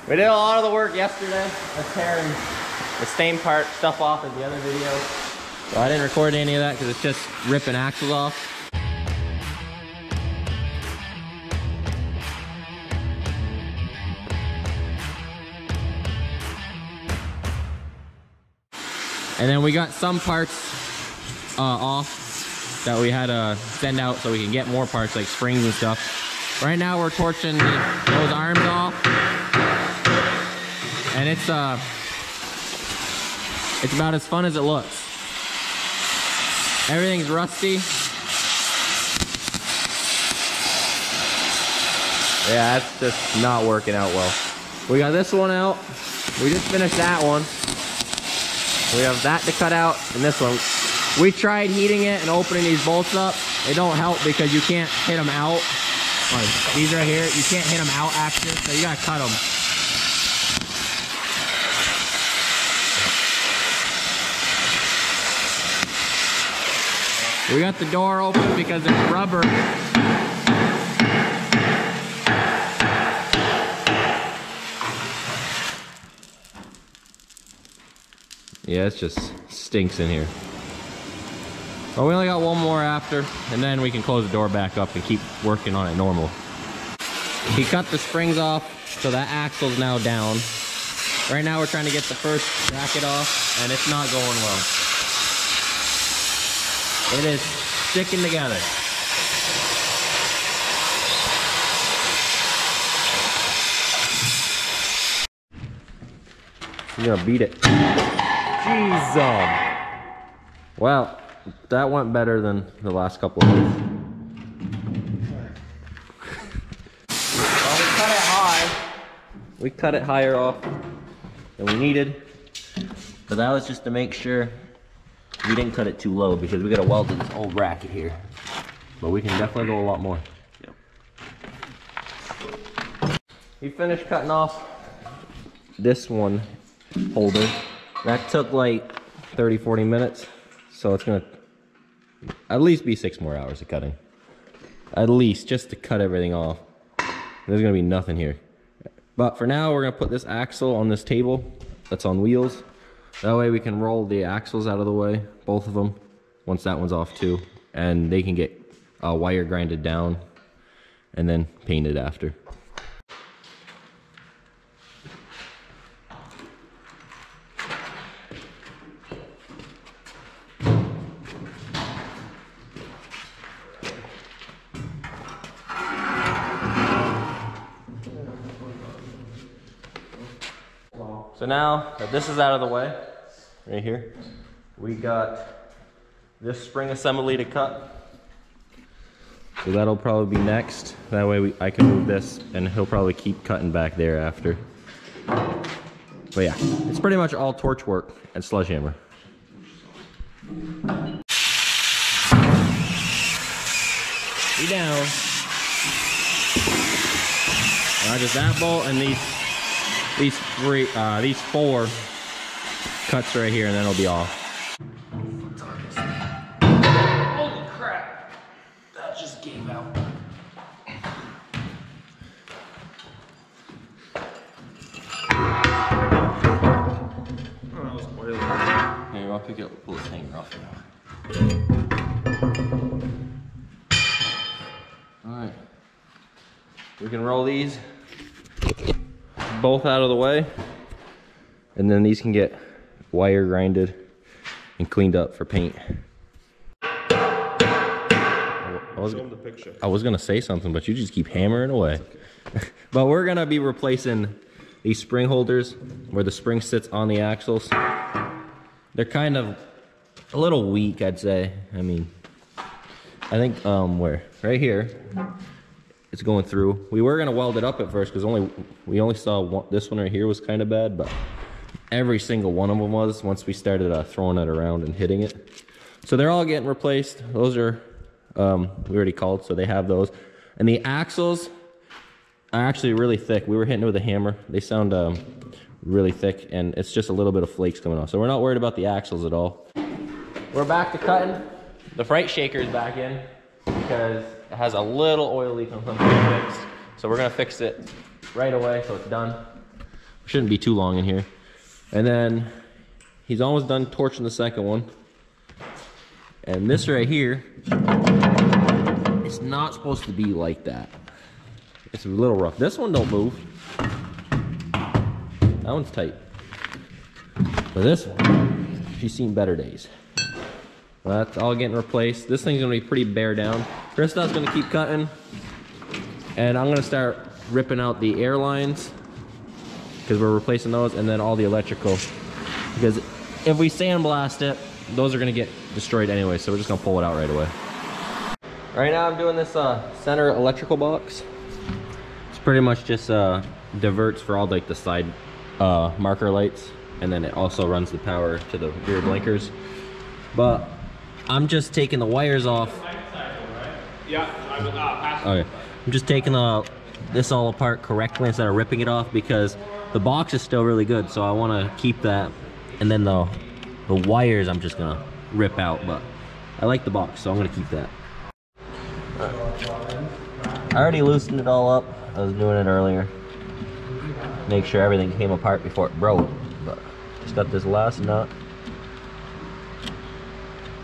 We did a lot of the work yesterday. Let's tearing the stain part stuff off of the other video. So I didn't record any of that because it's just ripping axles off. And then we got some parts off that we had to send out so we can get more parts like springs and stuff. Right now we're torching those arms off. And it's about as fun as it looks. Everything's rusty. Yeah, that's just not working out well. We got this one out. We just finished that one. We have that to cut out and this one. We tried heating it and opening these bolts up. They don't help because you can't hit them out. Like these right here, you can't hit them out after, so you gotta cut them. We got the door open because it's rubber. Yeah, it just stinks in here. But we only got one more after, and then we can close the door back up and keep working on it normal. He cut the springs off, so that axle's now down. Right now we're trying to get the first bracket off, and it's not going well. It is sticking together. You're gonna beat it. Jeez. Well, that went better than the last couple of days. Well, we cut it high. We cut it higher off than we needed. But that was just to make sure we didn't cut it too low because we got to weld to this old bracket here. But we can definitely go a lot more. Yep. We finished cutting off this one holder. That took like 30-40 minutes. So it's gonna at least be 6 more hours of cutting. At least, just to cut everything off. There's gonna be nothing here. But for now, we're gonna put this axle on this table that's on wheels. That way we can roll the axles out of the way, both of them, once that one's off too. And they can get wire grinded down and then painted after. So now that this is out of the way, right here, we got this spring assembly to cut. So that'll probably be next. That way I can move this and he'll probably keep cutting back there after. But yeah, it's pretty much all torch work and sledgehammer. Be down. Just that bolt and these 4 cuts right here, and then it'll be off. Holy crap! That just gave out. Oh, that was oily. Here, I'll pick it up, pull this hanger off now. Alright. We can roll these both out of the way, and then these can get wire grinded and cleaned up for paint. I was gonna say something, but you just keep hammering away. Okay. But we're gonna be replacing these spring holders where the spring sits on the axles. They're kind of a little weak, I'd say. I mean, I think where right here it's going through. We were gonna weld it up at first because we only saw this one right here was kind of bad, but every single one of them was once we started throwing it around and hitting it. So they're all getting replaced. Those are we already called, so they have those. And the axles are actually really thick. We were hitting it with a hammer. They sound really thick, and it's just a little bit of flakes coming off. So we're not worried about the axles at all. We're back to cutting. The freight shaker is back in because it has a little oil leak on something fixed. So we're gonna fix it right away so it's done. Shouldn't be too long in here. And then he's almost done torching the second one. And this right here, it's not supposed to be like that. It's a little rough. This one don't move. That one's tight. But this one, she's seen better days. That's all getting replaced. This thing's gonna be pretty bare down. Krista's gonna keep cutting. And I'm gonna start ripping out the air lines because we're replacing those, and then all the electrical. Because if we sandblast it, those are gonna get destroyed anyway, so we're just gonna pull it out right away. Right now I'm doing this center electrical box. It's pretty much just diverts for all like the side marker lights, and then it also runs the power to the rear blinkers. But I'm just taking the wires off. Yeah, okay. I'm just taking this all apart correctly instead of ripping it off, because the box is still really good, so I want to keep that. And then the wires I'm just gonna rip out, but I like the box, so I'm gonna keep that. I already loosened it all up. I was doing it earlier. Make sure everything came apart before it broke. But just got this last nut.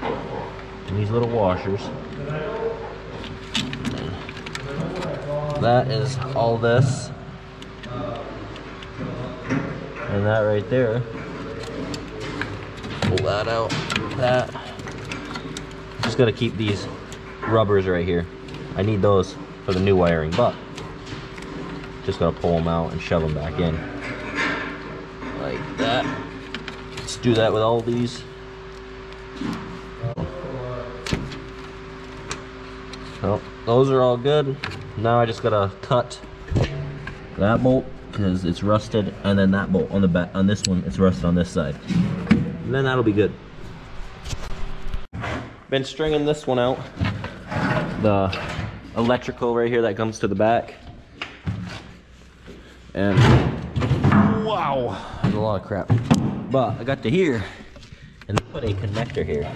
And these little washers. That is all this. And that right there. Pull that out. That. Just gotta keep these rubbers right here. I need those for the new wiring, but just gotta pull them out and shove them back in. Like that. Let's do that with all these. So those are all good. Now I just gotta cut that bolt because it's rusted, and then that bolt on the back. On this one, it's rusted on this side, and then that'll be good. Been stringing this one out. The electrical right here that comes to the back, and wow, there's a lot of crap. But I got to here and put a connector here.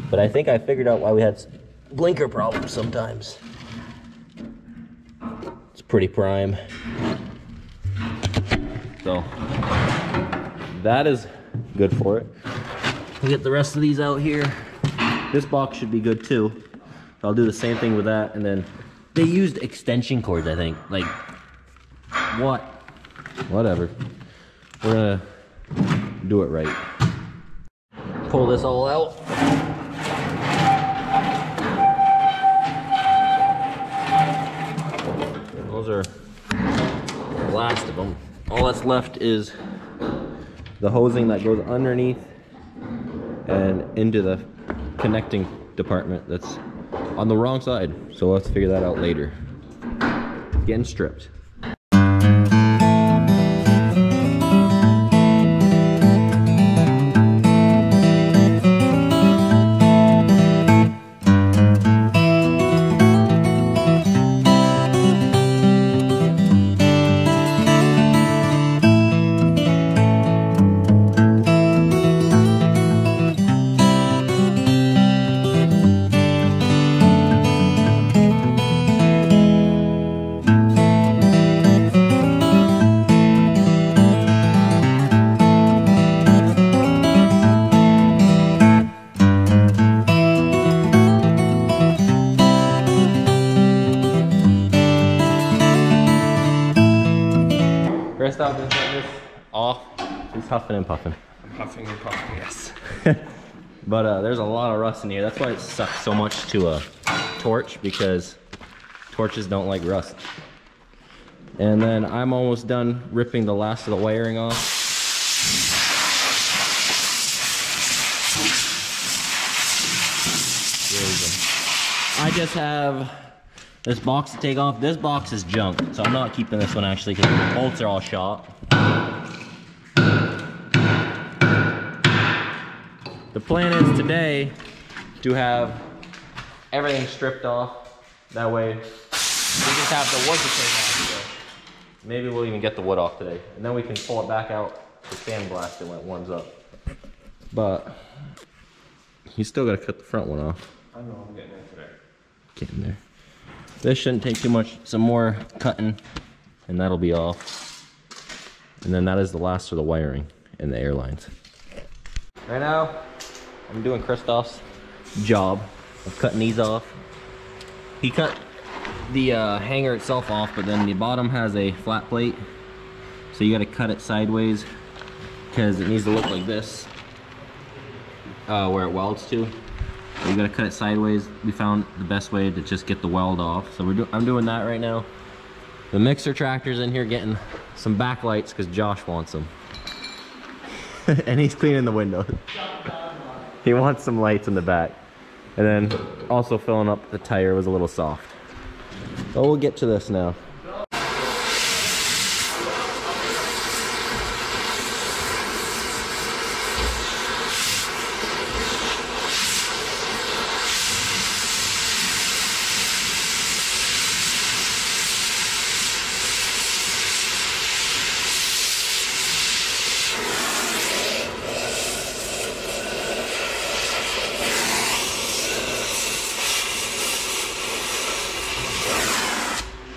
But I think I figured out why we had blinker problems sometimes. It's pretty prime. So that is good for it. We'll get the rest of these out here. This box should be good too. I'll do the same thing with that, and then they used extension cords, I think. Like, what? Whatever. We're gonna do it right. Pull this all out. Those are the last of them. All that's left is the hosing that goes underneath and into the connecting department that's on the wrong side. So we'll have to figure that out later. Getting stripped. Stop this off. He's huffing and puffing. I'm huffing and puffing, yes. But there's a lot of rust in here. That's why it sucks so much to torch, because torches don't like rust. And then I'm almost done ripping the last of the wiring off. I just have this box to take off. This box is junk, so I'm not keeping this one actually because the bolts are all shot. The plan is today to have everything stripped off. That way we just have the wood to take off today. Maybe we'll even get the wood off today. And then we can pull it back out to sandblast it when it warms up. But you still gotta cut the front one off. I know, I'm getting there today. Getting there. This shouldn't take too much. Some more cutting and that'll be off. And then that is the last of the wiring and the air lines. Right now, I'm doing Christoph's job of cutting these off. He cut the hanger itself off, but then the bottom has a flat plate. So you gotta cut it sideways because it needs to look like this, where it welds to. So you gotta cut it sideways. We found the best way to just get the weld off. So I'm doing that right now. The mixer tractor's in here getting some backlights because Josh wants them. And he's cleaning the windows. He wants some lights in the back. And then also filling up the tire was a little soft. So we'll get to this now.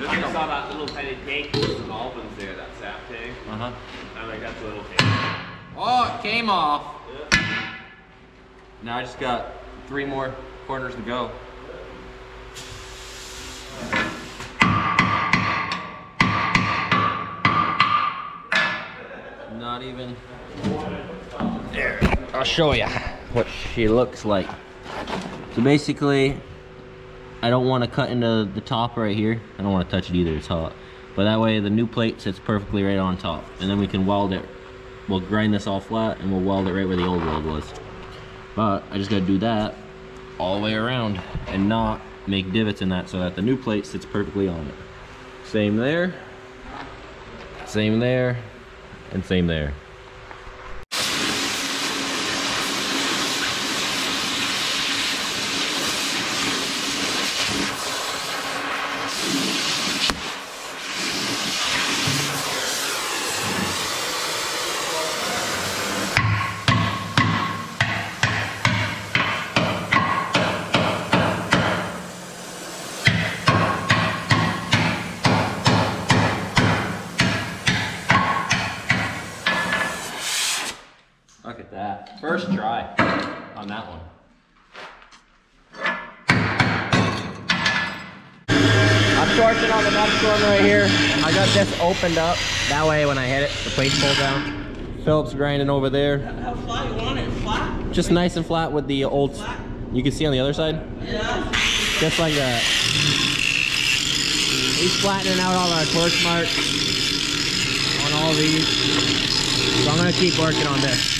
I saw that little tiny tank with some almonds there, that sap tank. I'm like, that's a little tank. Oh, it came off. Yeah. Now I just got 3 more corners to go. Not even. There, I'll show you what she looks like. So basically, I don't want to cut into the top right here. I don't want to touch it either, it's hot. But that way the new plate sits perfectly right on top. And then we can weld it. We'll grind this all flat and we'll weld it right where the old weld was. But I just gotta do that all the way around and not make divots in that so that the new plate sits perfectly on it. Same there, and same there. Look at that. First try on that one. I'm torching on the next one right here. I got this opened up. That way when I hit it, the plates pull down. Philip's grinding over there. How flat you want it? Flat? Just nice and flat with the old... Flat? You can see on the other side? Yeah. Just like that. He's flattening out all our torch marks on all these. So I'm gonna keep working on this.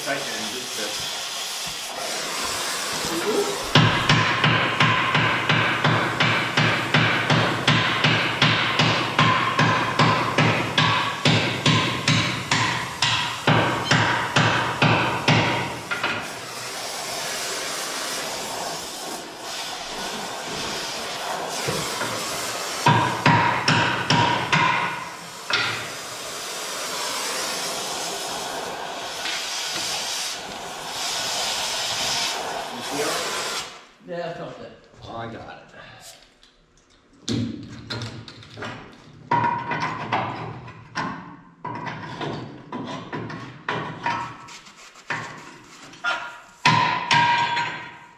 tighten it and just fit. Yeah, I felt that. Oh, I got it.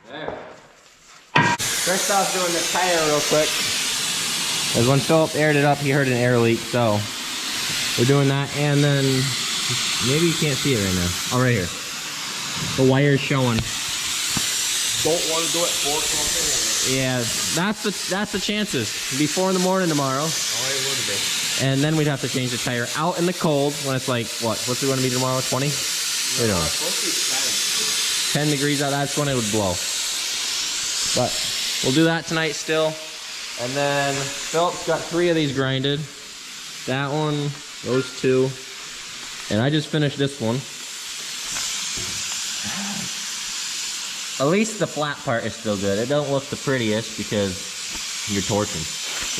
There. First off, doing the tire real quick. As when Philip aired it up, he heard an air leak, so we're doing that. And then maybe you can't see it right now. Oh, right here. The wire's showing. Don't want to do it 4 o'clock in the morning. Yeah, that's the chances. It'll be 4 in the morning tomorrow. Oh, it would be. And then we'd have to change the tire out in the cold when it's like, what? What's it going to be tomorrow? 20? We don't know. It's supposed to be 10 degrees out, that's when it would blow. But we'll do that tonight still. And then Philip's got 3 of these grinded. That one, those 2. And I just finished this one. At least the flat part is still good. It don't look the prettiest because you're torching.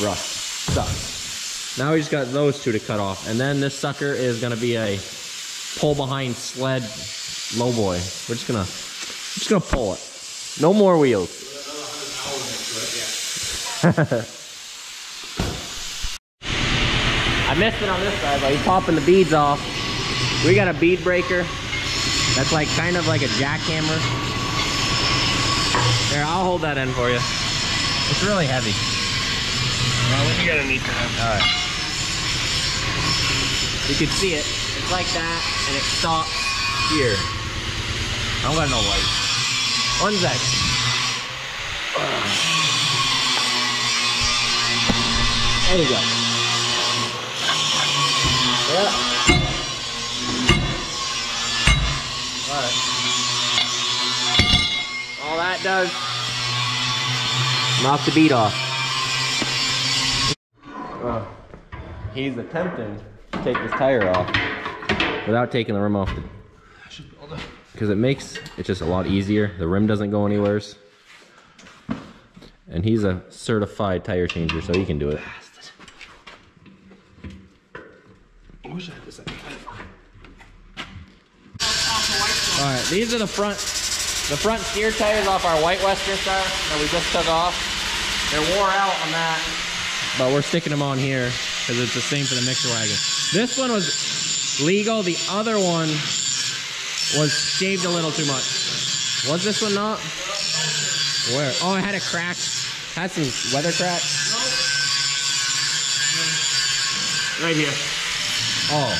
Rust. Sucks. Now we just got those 2 to cut off. And then this sucker is gonna be a pull behind sled lowboy. We're just gonna pull it. No more wheels. I missed it on this side, but he's popping the beads off. We got a bead breaker. That's like kind of like a jackhammer. There, I'll hold that in for you. It's really heavy. Well, you're gonna need that. Alright. You can see it. It's like that, and it stops here. I don't got no light. 1 sec. There you go. Yeah. Alright. All that does, knock the bead off. He's attempting to take this tire off without taking the rim off, because it makes it just a lot easier. The rim doesn't go anywhere. And he's a certified tire changer, so he can do it. Alright, these are the front steer tires off our white Western Star that we just took off. They're wore out on that, but we're sticking them on here because it's the same for the mixer wagon. This one was legal. The other one was shaved a little too much. Was this one not? Where? Oh, it had a crack. Had some weather cracks. Right here. Oh,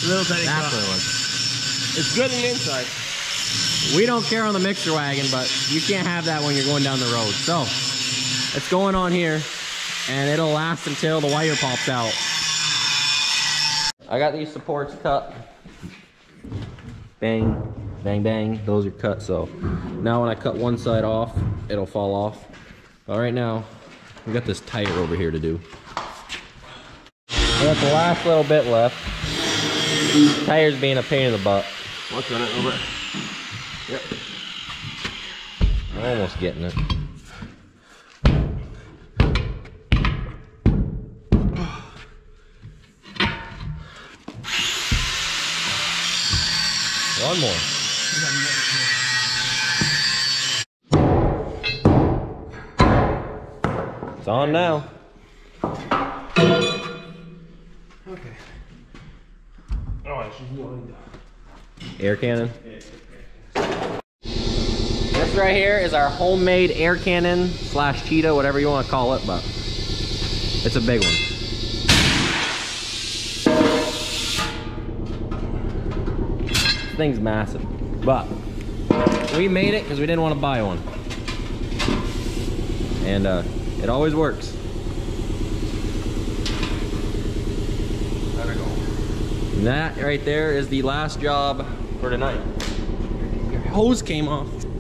Little tiny that's cut. what it was. It's good on the inside. We don't care on the mixer wagon, but you can't have that when you're going down the road. So it's going on here, and it'll last until the wire pops out. I got these supports cut. Bang, bang, bang. Those are cut, so now when I cut one side off, it'll fall off. But right now, we got this tire over here to do. We got the last little bit left. Tire's being a pain in the butt. What's on it over? Yep. I'm almost getting it. One more. It's on now. Okay. Oh, she's going down. Air cannon. This right here is our homemade air cannon slash cheetah, whatever you want to call it, but it's a big one. This thing's massive, but we made it because we didn't want to buy one. And it always works. There we go. And that right there is the last job for tonight. hose came off.